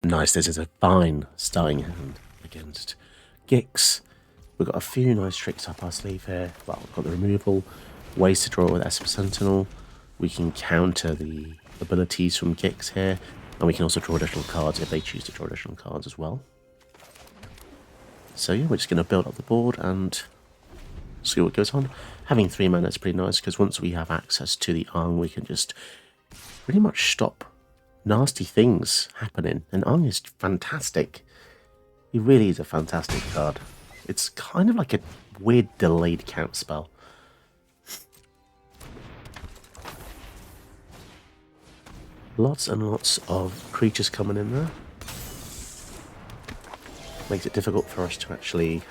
Nice, this is a fine starting hand against Gix. We've got a few nice tricks up our sleeve here. Well, we've got the removal, ways to draw it with Esper Sentinel. We can counter the abilities from Gix here, and we can also draw additional cards if they choose to draw additional cards as well. So yeah, we're just going to build up the board and see what goes on. Having 3 mana is pretty nice, because once we have access to the Aang, we can just pretty much stop nasty things happening. And Aang is fantastic. He really is a fantastic card. It's kind of like a weird delayed count spell. Lots and lots of creatures coming in there. Makes it difficult for us to actually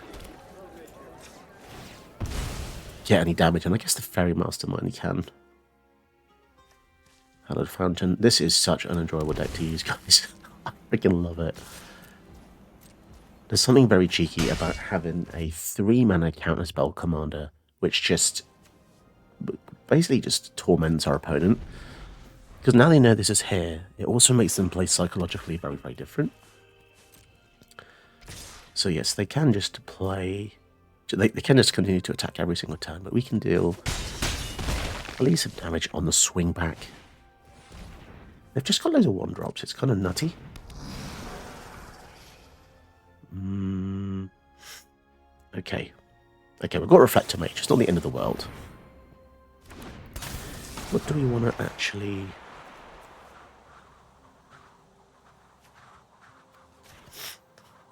get any damage, and I guess the Fairy Mastermind can. Hallowed Fountain. This is such an enjoyable deck to use, guys. I freaking love it. There's something very cheeky about having a 3-mana counterspell commander, which just basically just torments our opponent. Because now they know this is here, it also makes them play psychologically very, very different. So yes, they can just play... They can just continue to attack every single turn, but we can deal at least some damage on the swing back. They've just got loads of 1-drops. It's kind of nutty. Okay. Okay, we've got Reflector Mage. It's not the end of the world. What do we want to actually...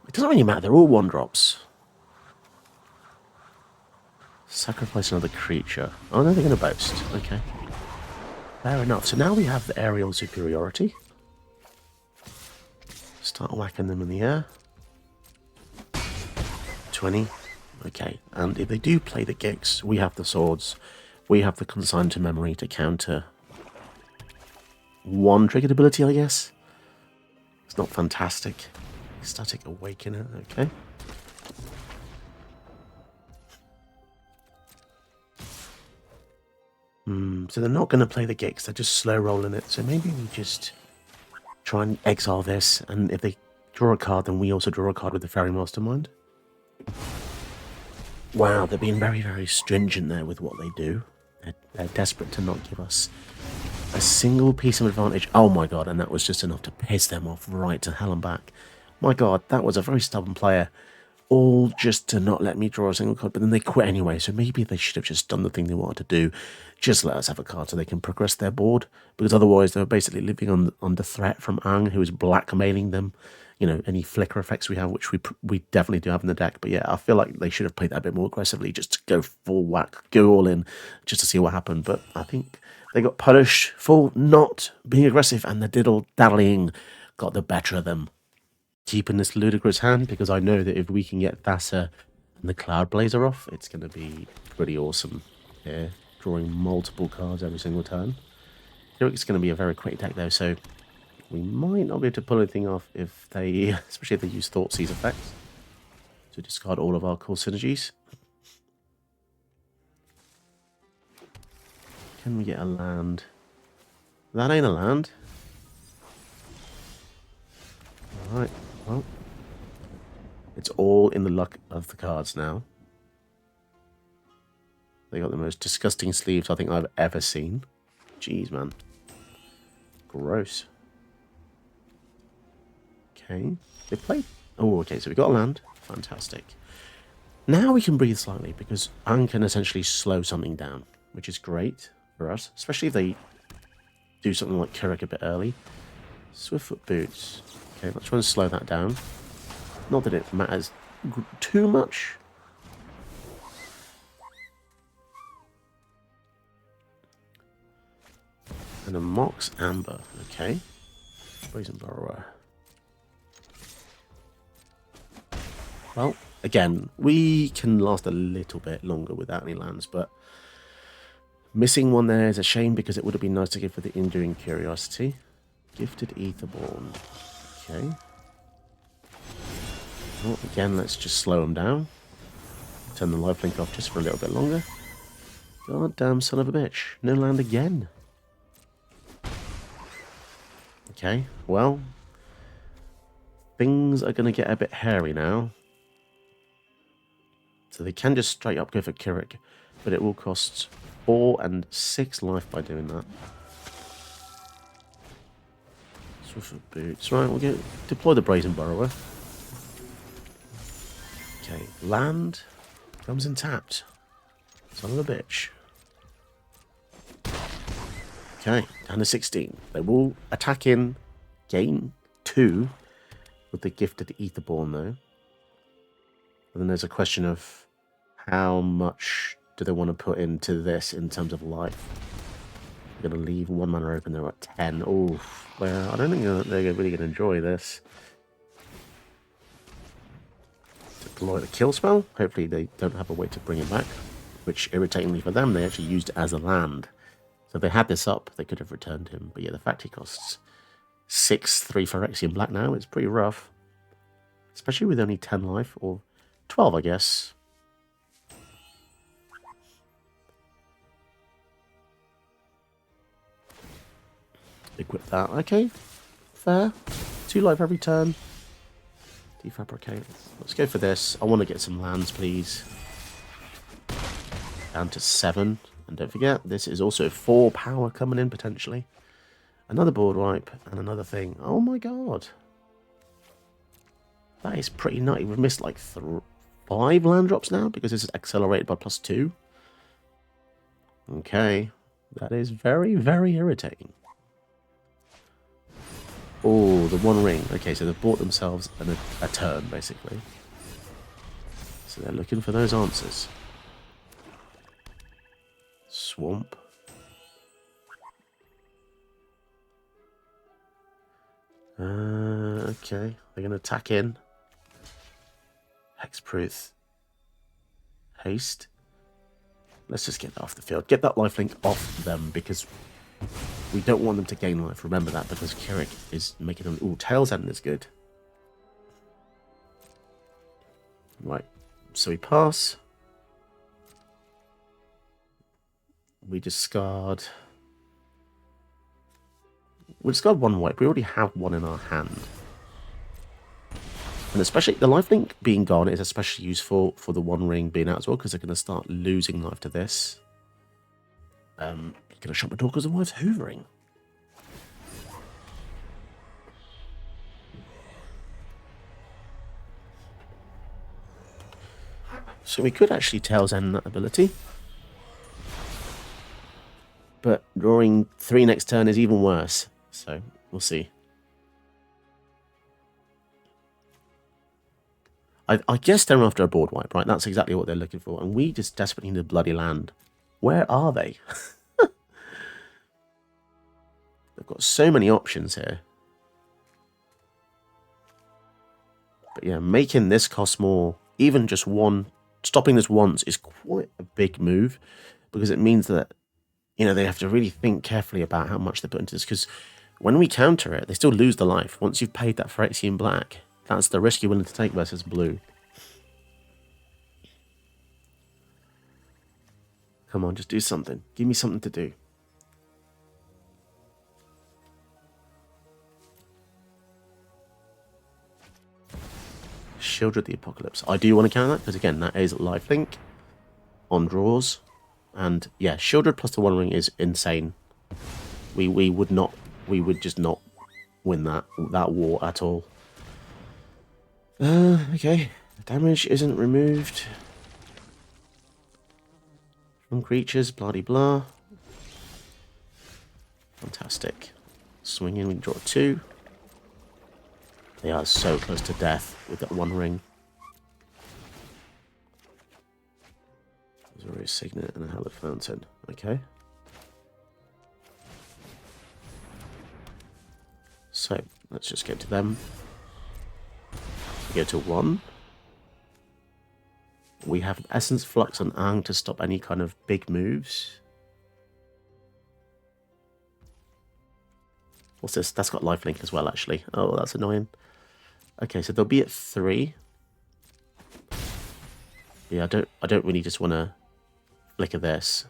It doesn't really matter. They're all 1-drops. Sacrifice another creature. Oh, no, they're going to boast. Okay. Fair enough. So now we have the aerial superiority. Start whacking them in the air. 20. Okay. And if they do play the Gix, we have the swords. We have the Consign to Memory to counter one triggered ability, I guess. It's not fantastic. Static Awakener. Okay. So they're not going to play the Gix, they're just slow rolling it. So maybe we just try and exile this, and if they draw a card, then we also draw a card with the Fairy Mastermind. Wow, they're being very, very stringent there with what they do. They're desperate to not give us a single piece of advantage. Oh my god, and that was just enough to piss them off right to hell and back. My god, that was a very stubborn player. All just to not let me draw a single card, but then they quit anyway, so maybe they should have just done the thing they wanted to do. Just let us have a card so they can progress their board, because otherwise they were basically living under threat from Aang, who is blackmailing them. You know, any flicker effects we have, which we definitely do have in the deck. But yeah, I feel like they should have played that a bit more aggressively, just to go full whack, go all in, just to see what happened. But I think they got punished for not being aggressive, and the diddle-dallying got the better of them. Keeping this ludicrous hand, because I know that if we can get Thassa and the Cloud Blazer off, it's going to be pretty awesome here. Drawing multiple cards every single turn. I feel like it's going to be a very quick deck though, so we might not be able to pull anything off if they, especially if they use Thoughtseize effects to discard all of our cool synergies. Can we get a land? That ain't a land. Alright, well, it's all in the luck of the cards now. They got the most disgusting sleeves I think I've ever seen. Jeez, man. Gross. Okay. They played... Oh, okay, so we got a land. Fantastic. Now we can breathe slightly, because Aang can essentially slow something down, which is great for us, especially if they do something like Kirik a bit early. Swiftfoot Boots. Okay, let's try and slow that down. Not that it matters too much. And a Mox Amber, okay. Brazen Burrower. Well, again, we can last a little bit longer without any lands, but missing one there is a shame, because it would have been nice to give for the Enduring Curiosity. Gifted Aetherborn. Okay. Well, again, let's just slow them down. Turn the lifelink off just for a little bit longer. God damn son of a bitch. No land again. Okay, well, things are going to get a bit hairy now. So they can just straight up go for Kirik, but it will cost 4 and 6 life by doing that. Swift boots. Right, we'll deploy the Brazen Burrower. Okay, land comes in tapped. Son of a bitch. Okay, down to 16. They will attack in, gain 2 with the gifted Etherborn though. And then there's a question of how much do they want to put into this in terms of life. They're going to leave 1 mana open. They're at 10. Oh, well, I don't think they're really going to enjoy this. Deploy the kill spell. Hopefully they don't have a way to bring it back, which irritatingly for them, they actually used it as a land. So if they had this up, they could have returned him. But yeah, the fact he costs 6, 3 Phyrexian Black now, it's pretty rough. Especially with only 10 life, or 12, I guess. Equip that. Okay, fair. 2 life every turn. Defabricate. Let's go for this. I want to get some lands, please. Down to 7. And don't forget, this is also 4 power coming in, potentially. Another board wipe, and another thing. Oh my god. That is pretty nutty. We've missed like 5 land drops now, because this is accelerated by +2. Okay. That is very, very irritating. Oh, the 1 ring. Okay, so they've bought themselves a turn, basically. So they're looking for those answers. Swamp. Okay, they're going to attack in. Hexproof. Haste. Let's just get that off the field. Get that lifelink off them, because we don't want them to gain life. Remember that, because Kirik is making them... Ooh, Tail's End is good. Right, so we pass. We discard... We discard 1 wipe. We already have 1 in our hand. And especially the lifelink being gone is especially useful for the 1 ring being out as well, because they're going to start losing life to this. Going to shut my door because the wife's hoovering. So we could actually Tail's End that ability. But drawing 3 next turn is even worse. So we'll see. I guess they're after a board wipe, right? That's exactly what they're looking for. And we just desperately need a bloody land. Where are they? They've got so many options here. But yeah, making this cost more, even just 1, stopping this once is quite a big move. Because it means that, you know, they have to really think carefully about how much they put into this. Because when we counter it, they still lose the life. Once you've paid that Phyrexian Black, that's the risk you're willing to take versus blue. Come on, just do something. Give me something to do. Shield of the Apocalypse. I do want to counter that, because again, that is lifelink on draws. And yeah, Shieldred plus the 1 ring is insane. We would just not win that war at all. Okay. Damage isn't removed from creatures, blah de blah. Fantastic. Swing in, we can draw 2. They are so close to death with that 1 ring. There's already a Signet and a Hallowed Fountain. Okay. So, let's just go to them. Go to 1. We have Essence Flux and Aang to stop any kind of big moves. What's this? That's got lifelink as well, actually. Oh, that's annoying. Okay, so they'll be at 3. Yeah, I don't really just want to flicker this.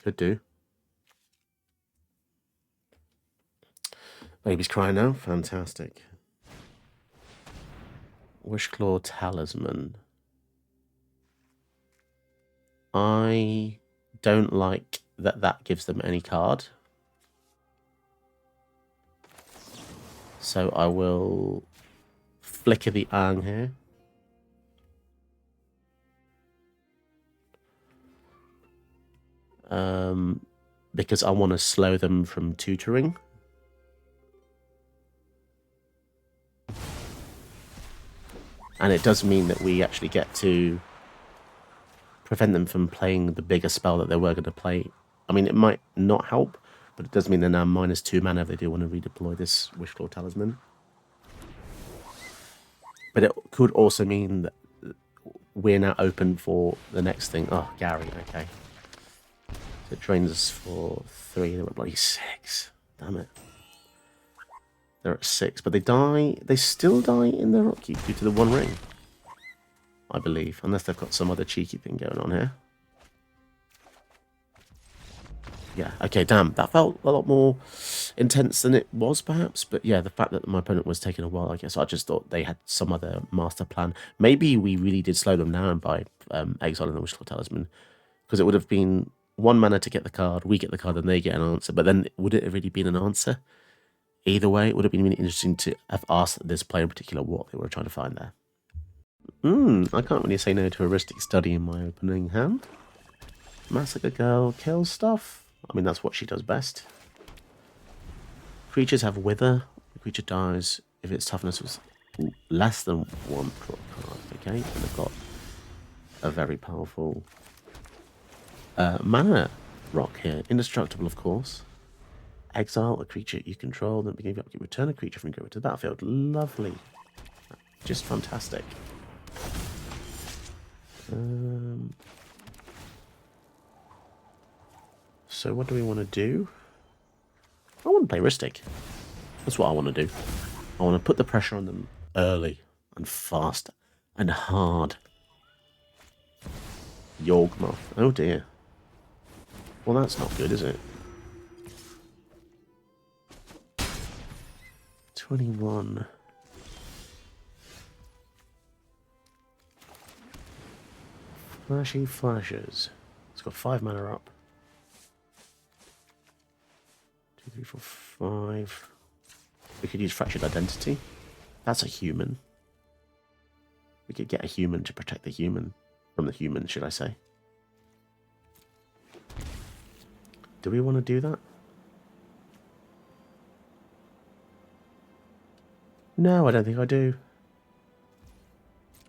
Could do. Baby's crying now. Fantastic. Wishclaw Talisman. I don't like that gives them any card. So I will flicker the Aang here. Because I want to slow them from tutoring. And it does mean that we actually get to prevent them from playing the bigger spell that they were going to play. I mean, it might not help, but it does mean they're now -2 mana if they do want to redeploy this Wishclaw Talisman. But it could also mean that we're now open for the next thing. Oh, Gary, okay. So it drains us for 3, they were bloody 6. Damn it. They're at 6, but they die. They still die in their upkeep due to the 1 ring, I believe, unless they've got some other cheeky thing going on here. Yeah, okay, damn. That felt a lot more intense than it was, perhaps. But yeah, the fact that my opponent was taking a while, I guess I just thought they had some other master plan. Maybe we really did slow them down by exiling the Wishclaw Talisman, because it would have been 1 mana to get the card, we get the card, and they get an answer. But then would it have really been an answer? Either way, it would have been really interesting to have asked this player in particular what they were trying to find there. I can't really say no to a heuristic study in my opening hand. Massacre girl kills stuff. I mean, that's what she does best. Creatures have wither. The creature dies if its toughness was less than 1 draw card. Okay, and they've got a very powerful mana rock here. Indestructible, of course. Exile a creature you control, then begin to return a creature from your graveyard to the battlefield. Lovely. Just fantastic. So what do we want to do? I want to play Ristic. That's what I want to do. I want to put the pressure on them early and fast and hard. Yawgmoth. Oh dear. Well, that's not good, is it? 21. Flashy flashes. It's got 5 mana up. 2, 3, 4, 5. We could use Fractured Identity. That's a human. We could get a human to protect the human. From the human, should I say. Do we want to do that? No, I don't think I do.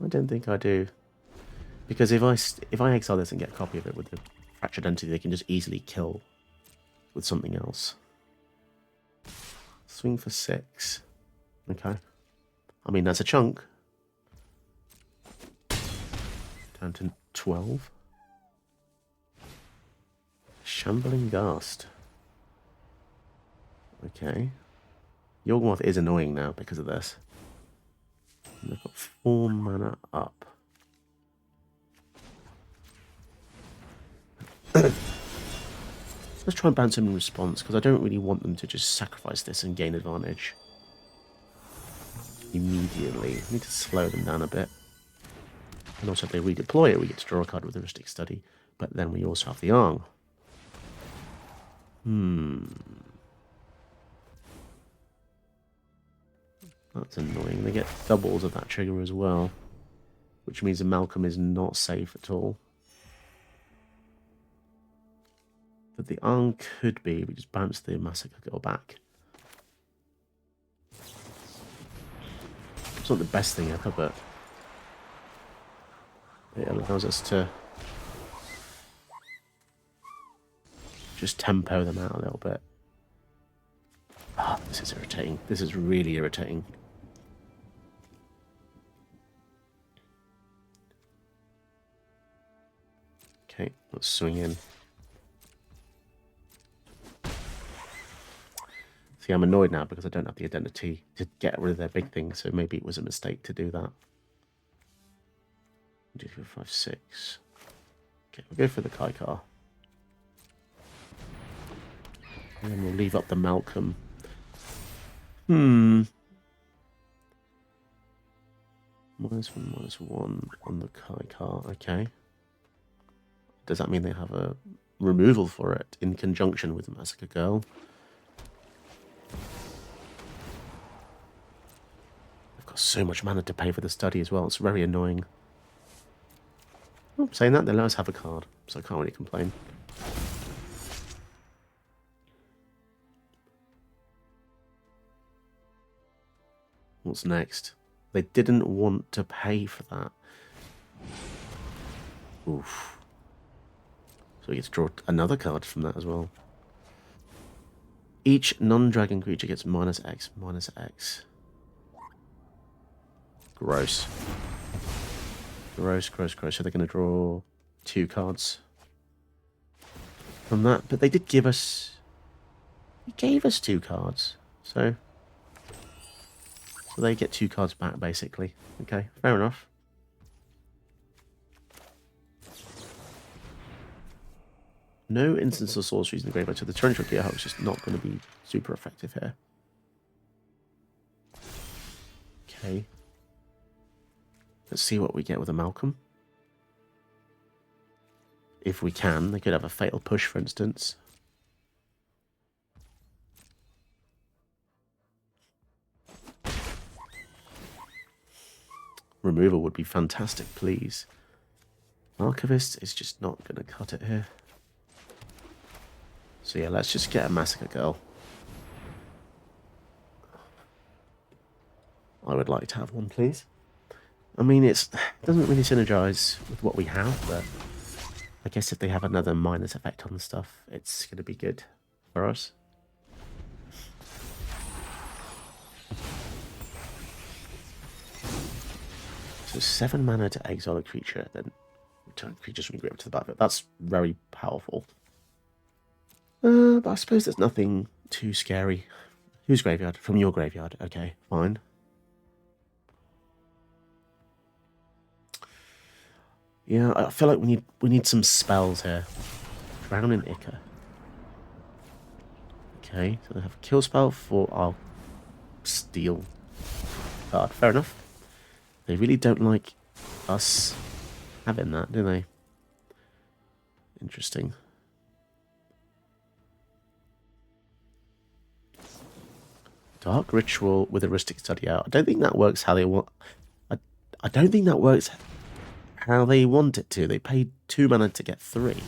I don't think I do. Because if I exile this and get a copy of it with the Fractured Entity, they can just easily kill with something else. Swing for 6. Okay. I mean, that's a chunk. Down to 12. Shambling Ghast. Okay. Yawgmoth is annoying now because of this. And they've got 4 mana up. Let's try and bounce him in response, because I don't really want them to just sacrifice this and gain advantage immediately. I need to slow them down a bit. And also if they redeploy it, we get to draw a card with Heuristic Study. But then we also have the Aang. That's annoying. They get doubles of that trigger as well. Which means that Malcolm is not safe at all. But the Aang could be. We just bounce the Massacre girl back. It's not the best thing ever, but it allows us to just tempo them out a little bit. Ah, this is irritating. This is really irritating. Okay, let's swing in. See, I'm annoyed now because I don't have the identity to get rid of their big thing, so maybe it was a mistake to do that. 2, 3, 4, 5, 6. Okay, we'll go for the Kaikar. And then we'll leave up the Malcolm. Hmm. -1 on the Kai car. Okay. Does that mean they have a removal for it in conjunction with Massacre Girl? They've got so much mana to pay for the study as well. It's very annoying. Oh, saying that, they let us have a card, so I can't really complain. What's next? They didn't want to pay for that. Oof. So we get to draw another card from that as well. Each non-dragon creature gets -X, -X. Gross. Gross, gross, gross. So they're going to draw 2 cards from that. But they did give us... He gave us 2 cards. So they get 2 cards back, basically. Okay, fair enough. No instance of sorceries in the graveyard, so the Torrential Gearhawk is just not going to be super effective here. Okay. Let's see what we get with a Malcolm. If we can, they could have a Fatal Push, for instance. Removal would be fantastic, please. Archivist is just not going to cut it here. So yeah, let's just get a Massacre Girl. I would like to have one, please. I mean, it doesn't really synergize with what we have, but I guess if they have another minus effect on stuff, it's going to be good for us. So 7 mana to exile a creature, then return creatures from graveyard to the battlefield. That's very powerful. But I suppose there's nothing too scary. Whose graveyard? From your graveyard. Okay, fine. Yeah, I feel like we need some spells here. Drown in Ichor. Okay, so they have a kill spell for our steel card. Fair enough. They really don't like us having that, do they? Interesting. Dark Ritual with Heuristic Study out. I don't think that works how they want. I don't think that works how they want it to. They paid 2 mana to get 3.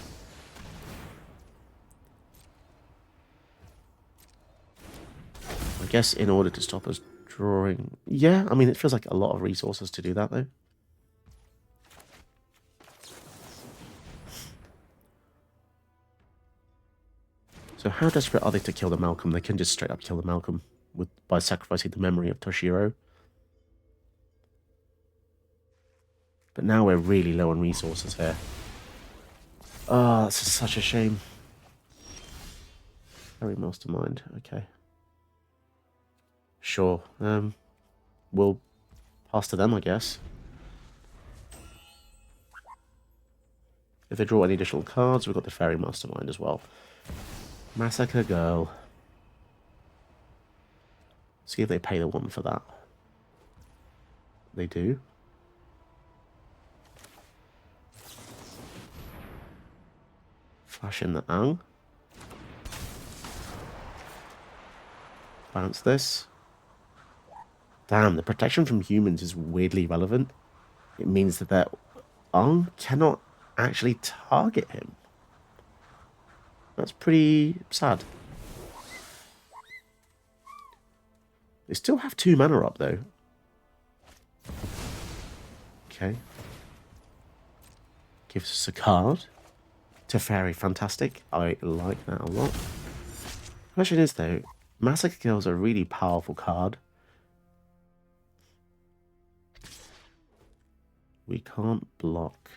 I guess in order to stop us drawing... Yeah, I mean, it feels like a lot of resources to do that, though. So how desperate are they to kill the Malcolm? They can just straight up kill the Malcolm by sacrificing the memory of Toshiro. But now we're really low on resources here. Oh, that's such a shame. Very Mastermind, okay. Sure. We'll pass to them, I guess. If they draw any additional cards, we've got the Fairy Mastermind as well. Massacre Girl. See if they pay the 1 for that. They do. Flash in the Aang. Bounce this. Damn, the protection from humans is weirdly relevant. It means that their Aang cannot actually target him. That's pretty sad. They still have 2 mana up, though. Okay. Gives us a card. Teferi, fantastic. I like that a lot. Question is, though, Massacre Girl is a really powerful card. We can't block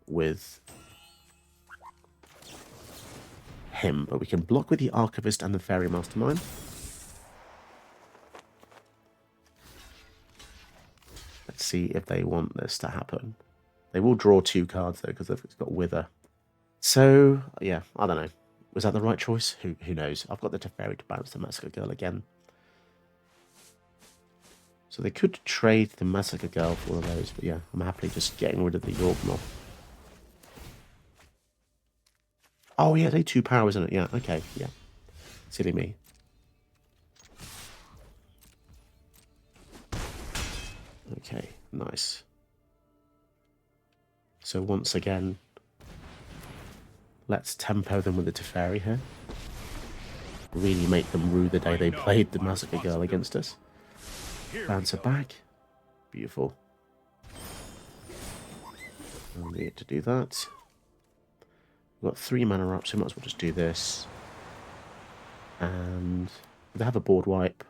with him, but we can block with the Archivist and the Fairy Mastermind. Let's see if they want this to happen. They will draw 2 cards, though, because they've got Wither. So, yeah, I don't know. Was that the right choice? Who knows? I've got the Teferi to bounce the Massacre Girl again. So they could trade the Massacre Girl for all of those, but yeah, I'm happily just getting rid of the Yorgmoth. Oh yeah, they 2 power, isn't it? Yeah, okay, yeah. Silly me. Okay, nice. So once again, let's tempo them with the Teferi here. Really make them rue the day they played the Massacre Girl against us. Bounce her back. Beautiful. We'll need to do that. We've got 3 mana up, so we might as well just do this. And if they have a board wipe,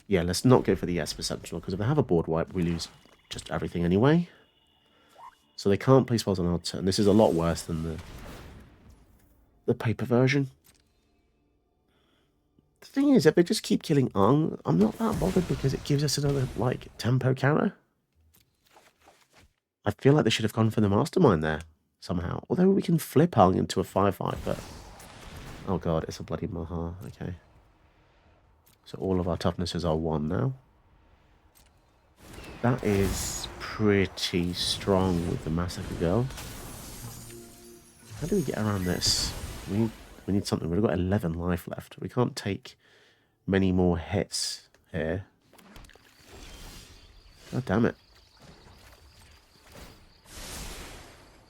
yeah, let's not go for the Esper Sentinel, because if they have a board wipe, we lose just everything anyway. So they can't play spells on our turn. This is a lot worse than the paper version. The thing is, if they just keep killing Aang, I'm not that bothered because it gives us another, like, tempo counter. I feel like they should have gone for the Mastermind there, somehow. Although we can flip Aang into a 5/5, but... Oh god, it's a bloody Maha, okay. So all of our toughnesses are 1 now. That is pretty strong with the Massacre Girl. How do we get around this? We need something. We've got 11 life left. We can't take many more hits here. God damn it.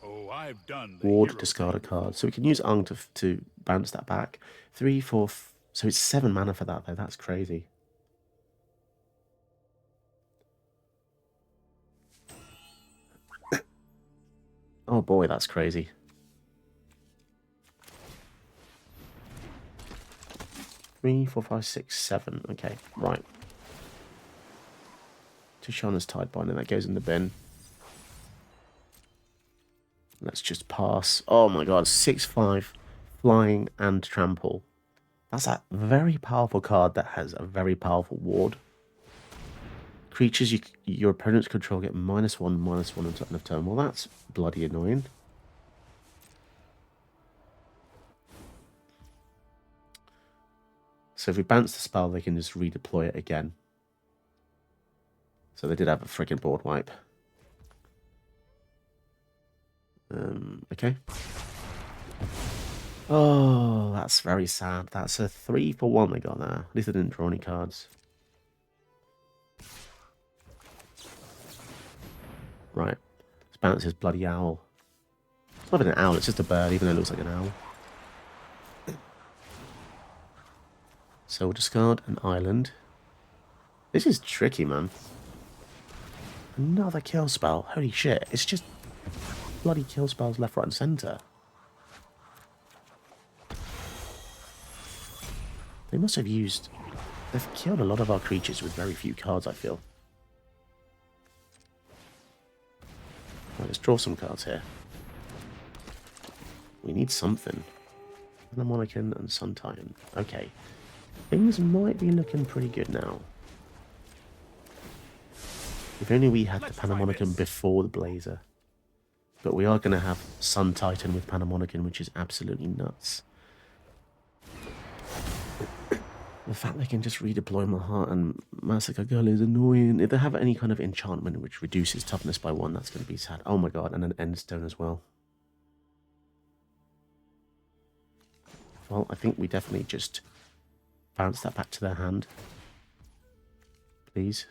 Oh, I've done Ward, discard a card. So we can use Aang to bounce that back. 3, 4... So it's 7 mana for that, though. That's crazy. Oh boy, that's crazy. Three, 4, 5, 6, 7. Okay, right. Tishana's Tidebind, and that goes in the bin. Let's just pass. Oh my god, 6/5, flying and trample. That's a very powerful card that has a very powerful ward. Creatures your opponents control get -1/-1 until end of turn. Well, that's bloody annoying. So if we bounce the spell, they can just redeploy it again. So they did have a freaking board wipe. Okay. Oh, that's very sad. That's a 3 for 1 they got there. At least they didn't draw any cards. Right. Let's bounce his bloody owl. It's not even an owl, it's just a bird, even though it looks like an owl. So we'll discard an island. This is tricky, man. Another kill spell. Holy shit. It's just bloody kill spells left, right, and centre. They must have used... They've killed a lot of our creatures with very few cards, I feel. Right, let's draw some cards here. We need something. Panamonican and Sun Titan. Okay. Things might be looking pretty good now. If only we had the Panamonican before the Blazer. But we are going to have Sun Titan with Panamonican, which is absolutely nuts. The fact they can just redeploy my heart and Massacre Girl is annoying. If they have any kind of enchantment which reduces toughness by 1, that's going to be sad. Oh my god, and an Endstone as well. Well, I think we definitely just bounce that back to their hand. Please.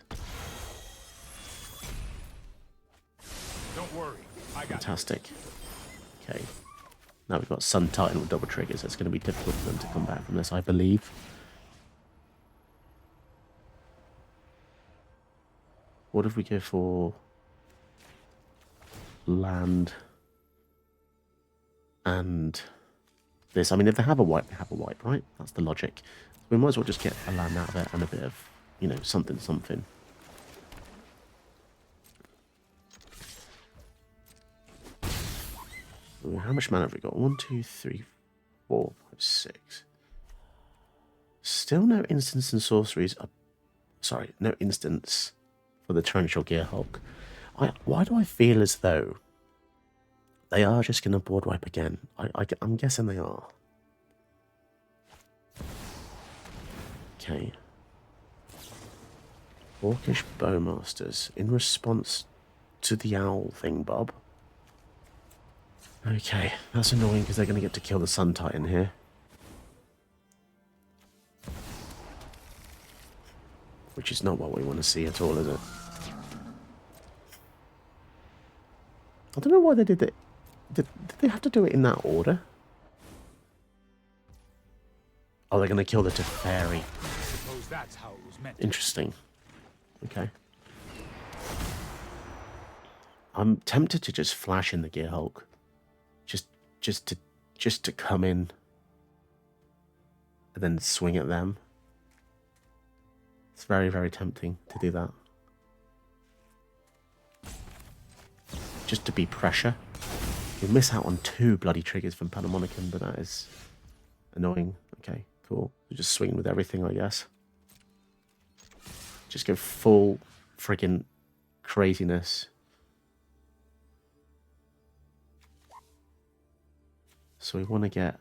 Don't worry. Fantastic. Okay. Now we've got Sun Titan with double triggers. It's going to be difficult for them to come back from this, I believe. What if we go for land and this? I mean, if they have a wipe, they have a wipe, right? That's the logic. We might as well just get a land out of it and a bit of, you know, something. Ooh, how much mana have we got? 1, 2, 3, 4, 5, 6. Still no instants and sorceries. Sorry, no instants for the Torrential Gearhulk. Why do I feel as though they are just going to board wipe again? I'm guessing they are. Okay. Orcish Bowmasters in response to the owl thing, Bob. Okay, that's annoying because they're going to get to kill the Sun Titan here. Which is not what we want to see at all, is it? I don't know why they did it. Did they have to do it in that order? Oh, they're going to kill the Teferi. Suppose that's how it was meant. Interesting. Okay. I'm tempted to just flash in the Gear Hulk. Just to come in and then swing at them. It's very, very tempting to do that. Just to be pressure. You miss out on 2 bloody triggers from Panamonicon, but that is annoying. Okay, cool. We're just swinging with everything, I guess. Just go full friggin' craziness. So we want to get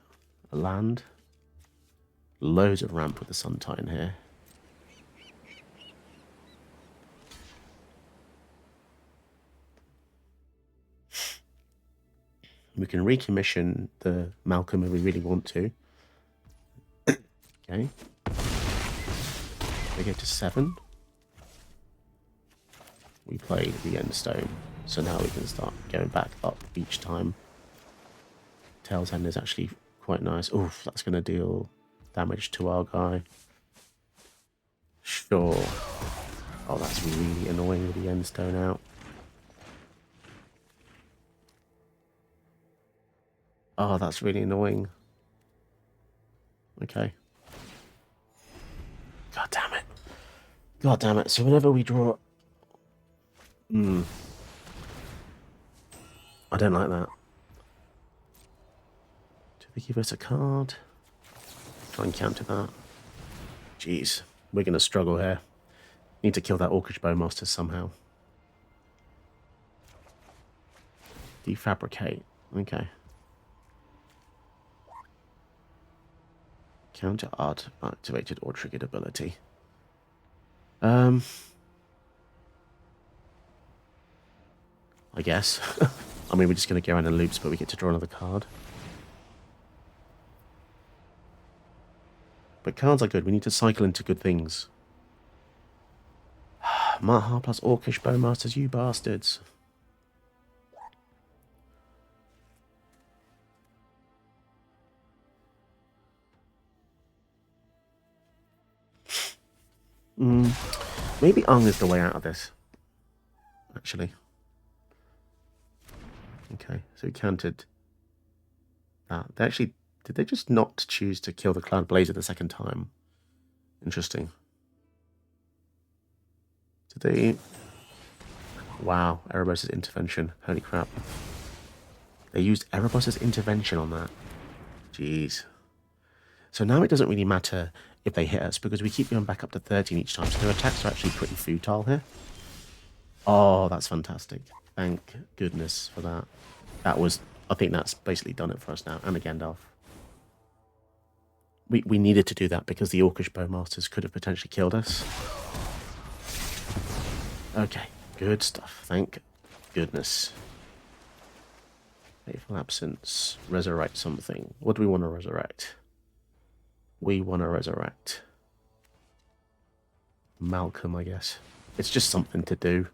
a land. Loads of ramp with the Sun Titan here. We can recommission the Malcolm if we really want to. Okay. We get to 7. We play the end stone. So now we can start going back up each time. Tail's End is actually quite nice. Oof, that's going to deal damage to our guy. Sure. Oh, that's really annoying with the end stone out. Oh, that's really annoying. Okay. God damn it. God damn it. So whenever we draw... I don't like that. Do they give us a card? Try and counter that. Jeez. We're going to struggle here. Need to kill that Orcish Bowmaster somehow. Defabricate. Okay. Counter art activated or triggered ability. I guess. I mean, we're just going to go around in loops, but we get to draw another card. But cards are good. We need to cycle into good things. Maha plus Orcish Bowmasters, you bastards. Maybe Aang is the way out of this. Actually. Okay, so we counted that. They actually... Did they just not choose to kill the Cloud Blazer the second time? Interesting. Did they... Wow, Erebos' intervention. Holy crap. They used Erebos' intervention on that. Jeez. So now it doesn't really matter if they hit us, because we keep going back up to 13 each time, so their attacks are actually pretty futile here. Oh, that's fantastic. Thank goodness for that. That was... I think that's basically done it for us now. And a Gandalf. We needed to do that because the Orcish Bowmasters could have potentially killed us. Okay, good stuff. Thank goodness. Fateful Absence. Resurrect something. What do we want to resurrect? We want to resurrect Malcolm, I guess. It's just something to do.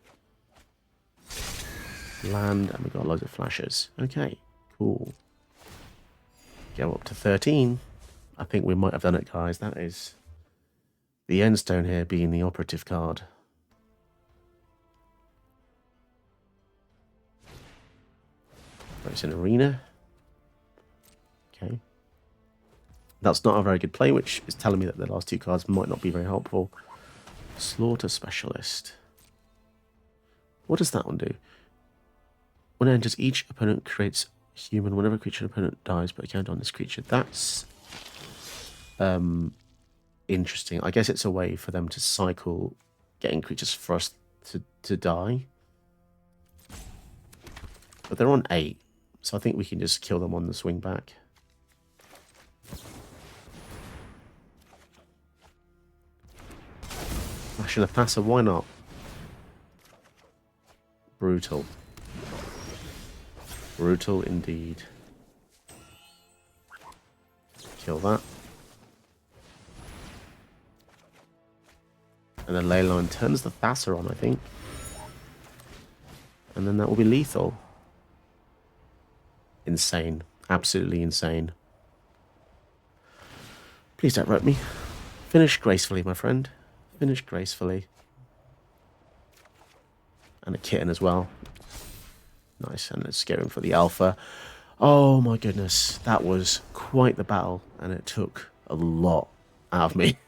Land, and we've got loads of flashes. Okay, cool. Go up to 13. I think we might have done it, guys. That is the end stone here being the operative card. It's an arena. Okay. That's not a very good play, which is telling me that the last 2 cards might not be very helpful. Slaughter Specialist. What does that one do? When it enters, each opponent creates human whenever a creature opponent dies, but a count on this creature. That's interesting. I guess it's a way for them to cycle getting creatures for us to die. But they're on 8, so I think we can just kill them on the swing back. Flashing a Thassa, why not? Brutal. Brutal indeed. Kill that. And then Leyline turns the Thassa on, I think. And then that will be lethal. Insane. Absolutely insane. Please don't rope me. Finish gracefully, my friend. Finish gracefully. And a kitten as well. Nice. And let's go in for the alpha. Oh my goodness. That was quite the battle. And it took a lot out of me.